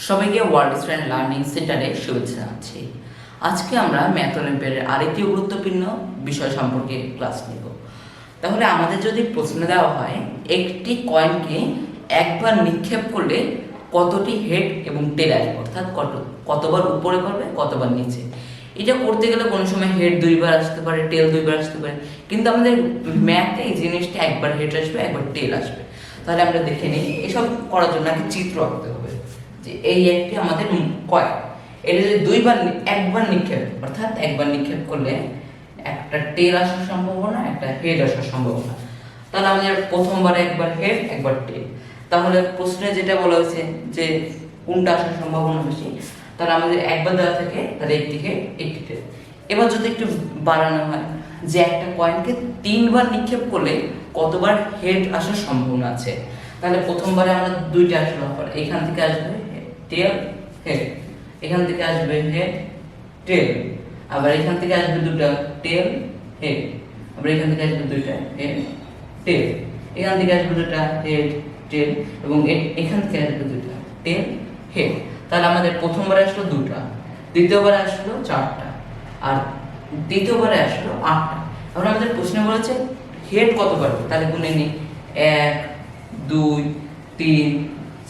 সবাইকে world student learning সেন্টারে শুভেচ্ছা জানাচ্ছি। আজকে আমরা ম্যাথ অলিম্পিয়াডের আরেকটি গুরুত্বপূর্ণ বিষয় সম্পর্কে ক্লাস নেব। তাহলে আমাদের যদি প্রশ্ন দেওয়া হয় একটি কয়েনকে একবার নিক্ষেপ করলে কতটি হেড এবং টেল আসবে, অর্থাৎ কতবার উপরে করবে কতবার নিচে। এটা করতে গেলে কোনো সময় হেড দুইবার আসতে পারে, টেল দুইবার আসতে পারে, কিন্তু আমাদের ম্যাথে এই জিনিসটা একবার হেড আসবে একবার টেল আসবে। তাহলে আমরা দেখে নিই, এসব করার জন্য একটা চিত্র আঁকতে হবে যে এই একটি আমাদের কয়েন, এটা যদি একবার নিক্ষেপ, অর্থাৎ একবার নিক্ষেপ করলে একটা টেল আসার সম্ভাবনা একটা হেড আসার সম্ভাবনা। তাহলে আমাদের প্রথমবারে একবার হেড একবার টেল। তাহলে প্রশ্নে যেটা বলা হয়েছে যে কোনটা আসার সম্ভাবনা বেশি, তাহলে আমাদের একবার দেওয়া থাকে তাহলে একটি হেড একটি টেল। এবার যদি একটু বাড়ানো হয় যে একটা কয়েনকে 3বার নিক্ষেপ করলে কতবার হেড আসার সম্ভাবনা আছে, তাহলে প্রথমবারে আমরা দুইটা আসলে এখান থেকে আসবে টেল হেড, এখান থেকে আসবে হেড টেল, আবার এখান থেকে আসবে দুটো টেল হেড, আবার এখান থেকে আসবে দুইটা হেড টেল, এখান থেকে আসবে দুটো হেড টেল, এবং এখান থেকে আসবে দুটো টেল হেড। তাহলে আমাদের প্রথমবারে আসলো দুটা, দ্বিতীয়বারে আসলো 4টা, আর তৃতীয়বারে আসলো 8টা। এখন আমাদের প্রশ্নে বলেছে হেড কতবার, তাহলে গুনে নিই 1 2 3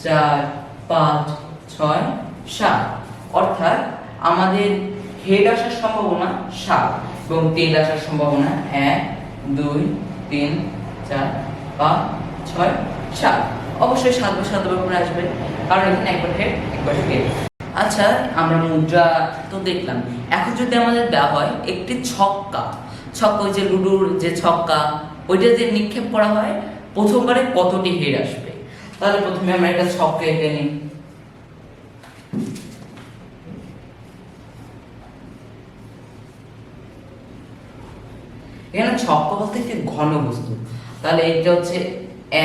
4 5 6 7, অর্থাৎ আমাদের হেড আসার সম্ভাবনা 7 এবং টেল আসার সম্ভাবনা 1 2 3 4 5 6 7। অবশ্যই 7বার করে আসবে, কারণ এখানে একবার হেড একবার টেল। আচ্ছা, আমরা মুদ্রা তো দেখলাম, এখন যদি আমাদের দেওয়া হয় একটি ছক্কা, ওই যে লুডুর যে ছক্কা, ওইটা যে নিক্ষেপ করা হয় প্রথমবারে কতটি হেড আসবে। তাহলে প্রথমে আমরা একটা ছক্কা এঁকে নিই। এখানে ছক্কা বলতে একটি ঘন বস্তু, তাহলে এটা হচ্ছে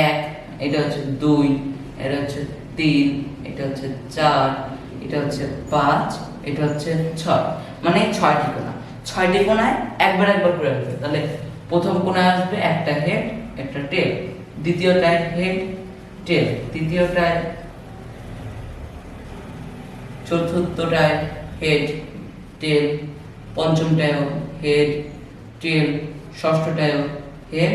1, এটা হচ্ছে 2, এটা হচ্ছে 3, এটা হচ্ছে 4, এটা হচ্ছে 5, এটা হচ্ছে 6, মানে 6টি কোণা। 6টি কোণায় একবার করে আসবে। তাহলে প্রথম কোণায় আসবে একটা হেড একটা টেল, দ্বিতীয়টায় হেড টেল, তৃতীয়টায়, চতুর্থটায় হেড টেল, পঞ্চমটায় হেড টেল, ষষ্ঠটায় হেড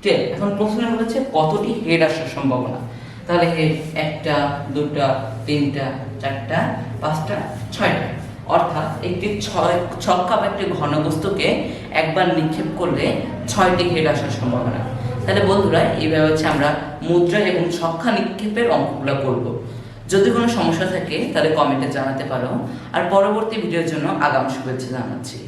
টেল। এখন প্রশ্নে বলেছে কতটি হেড আসার সম্ভাবনা, তাহলে হেড 1টা 2টা 3টা 4টা 5টা 6টা, অর্থাৎ একটি ছক্কা বা একটি ঘনবস্তুকে একবার নিক্ষেপ করলে 6টি হেড আসার সম্ভাবনা। তাহলে বন্ধুরা, এইভাবে হচ্ছে আমরা মুদ্রা এবং ছক্কা নিক্ষেপের অঙ্কগুলো করব। যদি কোনো সমস্যা থাকে তাহলে কমেন্টে জানাতে পারো, আর পরবর্তী ভিডিওর জন্য আগাম শুভেচ্ছা জানাচ্ছি।